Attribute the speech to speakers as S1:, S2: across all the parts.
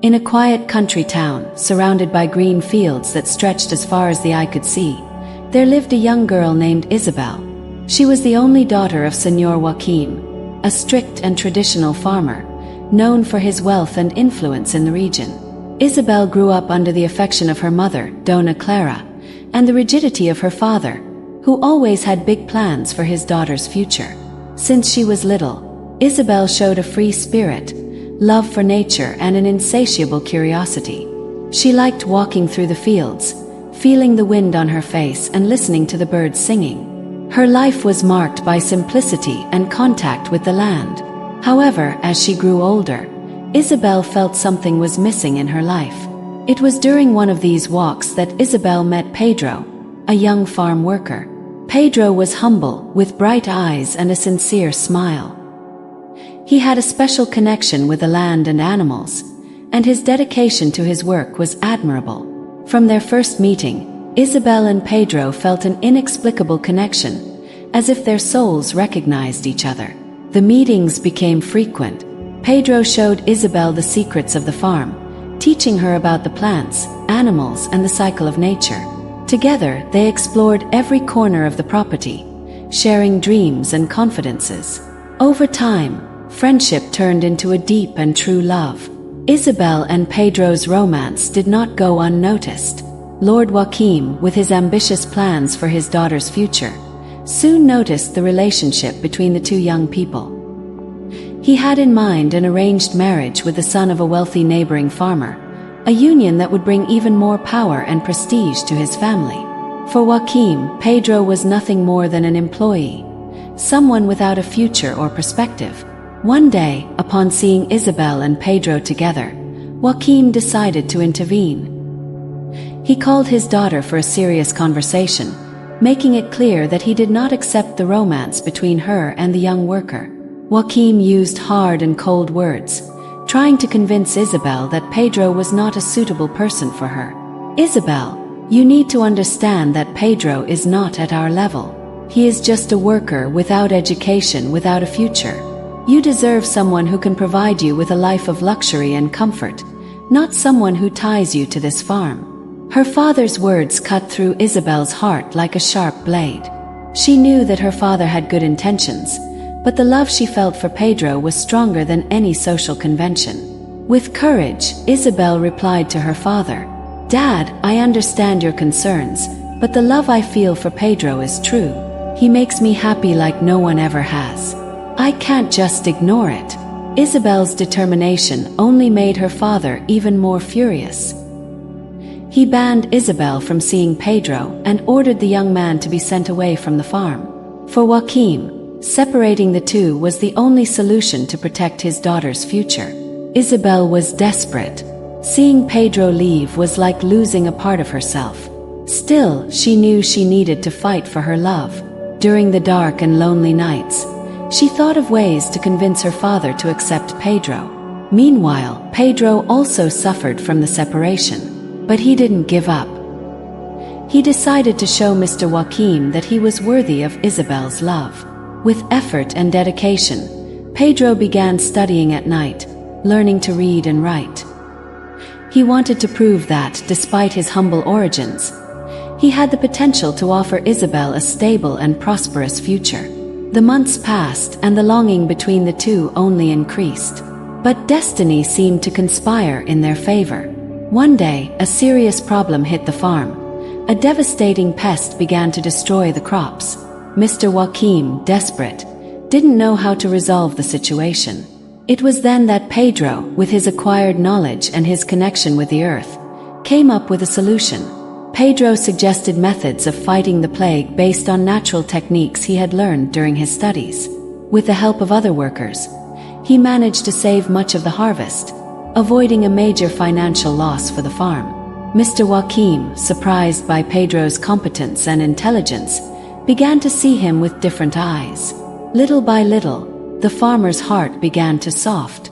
S1: In a quiet country town, surrounded by green fields that stretched as far as the eye could see, there lived a young girl named Isabel. She was the only daughter of Señor Joaquim, a strict and traditional farmer, known for his wealth and influence in the region. Isabel grew up under the affection of her mother, Dona Clara, and the rigidity of her father, who always had big plans for his daughter's future. Since she was little, Isabel showed a free spirit, love for nature, and an insatiable curiosity. She liked walking through the fields, feeling the wind on her face and listening to the birds singing. Her life was marked by simplicity and contact with the land. However, as she grew older, Isabel felt something was missing in her life. It was during one of these walks that Isabel met Pedro, a young farm worker. Pedro was humble, with bright eyes and a sincere smile. He had a special connection with the land and animals, and his dedication to his work was admirable. From their first meeting, Isabel and Pedro felt an inexplicable connection, as if their souls recognized each other. The meetings became frequent. Pedro showed Isabel the secrets of the farm, teaching her about the plants, animals, and the cycle of nature. Together, they explored every corner of the property, sharing dreams and confidences. Over time, friendship turned into a deep and true love. Isabel and Pedro's romance did not go unnoticed. Lord Joaquim, with his ambitious plans for his daughter's future, soon noticed the relationship between the two young people. He had in mind an arranged marriage with the son of a wealthy neighboring farmer, a union that would bring even more power and prestige to his family. For Joaquim, Pedro was nothing more than an employee, someone without a future or perspective. One day, upon seeing Isabel and Pedro together, Joaquim decided to intervene. He called his daughter for a serious conversation, making it clear that he did not accept the romance between her and the young worker. Joaquim used hard and cold words, trying to convince Isabel that Pedro was not a suitable person for her. "Isabel, you need to understand that Pedro is not at our level. He is just a worker without education, without a future. You deserve someone who can provide you with a life of luxury and comfort, not someone who ties you to this farm." Her father's words cut through Isabel's heart like a sharp blade. She knew that her father had good intentions, but the love she felt for Pedro was stronger than any social convention. With courage, Isabel replied to her father, "Dad, I understand your concerns, but the love I feel for Pedro is true. He makes me happy like no one ever has. I can't just ignore it." Isabel's determination only made her father even more furious. He banned Isabel from seeing Pedro and ordered the young man to be sent away from the farm. For Joaquim, separating the two was the only solution to protect his daughter's future. Isabel was desperate. Seeing Pedro leave was like losing a part of herself. Still, she knew she needed to fight for her love. During the dark and lonely nights, she thought of ways to convince her father to accept Pedro. Meanwhile, Pedro also suffered from the separation, but he didn't give up. He decided to show Mr. Joaquim that he was worthy of Isabel's love. With effort and dedication, Pedro began studying at night, learning to read and write. He wanted to prove that, despite his humble origins, he had the potential to offer Isabel a stable and prosperous future. The months passed, and the longing between the two only increased. But destiny seemed to conspire in their favor. One day, a serious problem hit the farm. A devastating pest began to destroy the crops. Mr. Joaquim, desperate, didn't know how to resolve the situation. It was then that Pedro, with his acquired knowledge and his connection with the earth, came up with a solution. Pedro suggested methods of fighting the plague based on natural techniques he had learned during his studies. With the help of other workers, he managed to save much of the harvest, avoiding a major financial loss for the farm. Mr. Joaquim, surprised by Pedro's competence and intelligence, began to see him with different eyes. Little by little, the farmer's heart began to soften.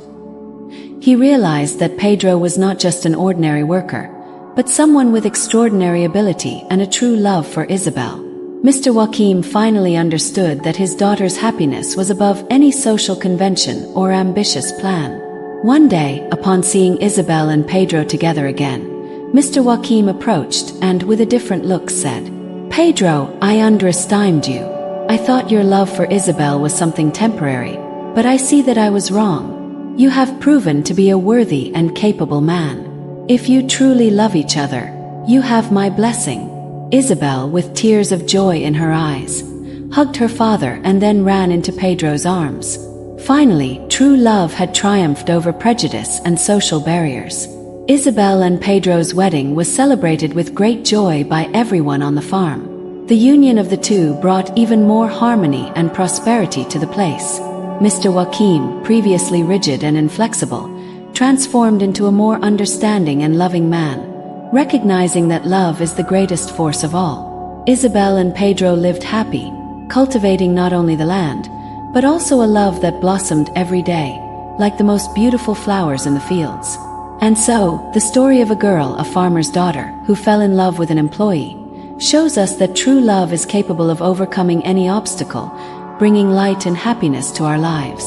S1: He realized that Pedro was not just an ordinary worker, but someone with extraordinary ability and a true love for Isabel. Mr. Joaquim finally understood that his daughter's happiness was above any social convention or ambitious plan. One day, upon seeing Isabel and Pedro together again, Mr. Joaquim approached and, with a different look, said, "Pedro, I underestimated you. I thought your love for Isabel was something temporary, but I see that I was wrong. You have proven to be a worthy and capable man. If you truly love each other, you have my blessing." Isabel, with tears of joy in her eyes, hugged her father and then ran into Pedro's arms. Finally, true love had triumphed over prejudice and social barriers. Isabel and Pedro's wedding was celebrated with great joy by everyone on the farm. The union of the two brought even more harmony and prosperity to the place. Mr. Joaquim, previously rigid and inflexible, transformed into a more understanding and loving man, recognizing that love is the greatest force of all. Isabel and Pedro lived happy, cultivating not only the land, but also a love that blossomed every day, like the most beautiful flowers in the fields. And so, the story of a girl, a farmer's daughter, who fell in love with an employee, shows us that true love is capable of overcoming any obstacle, bringing light and happiness to our lives.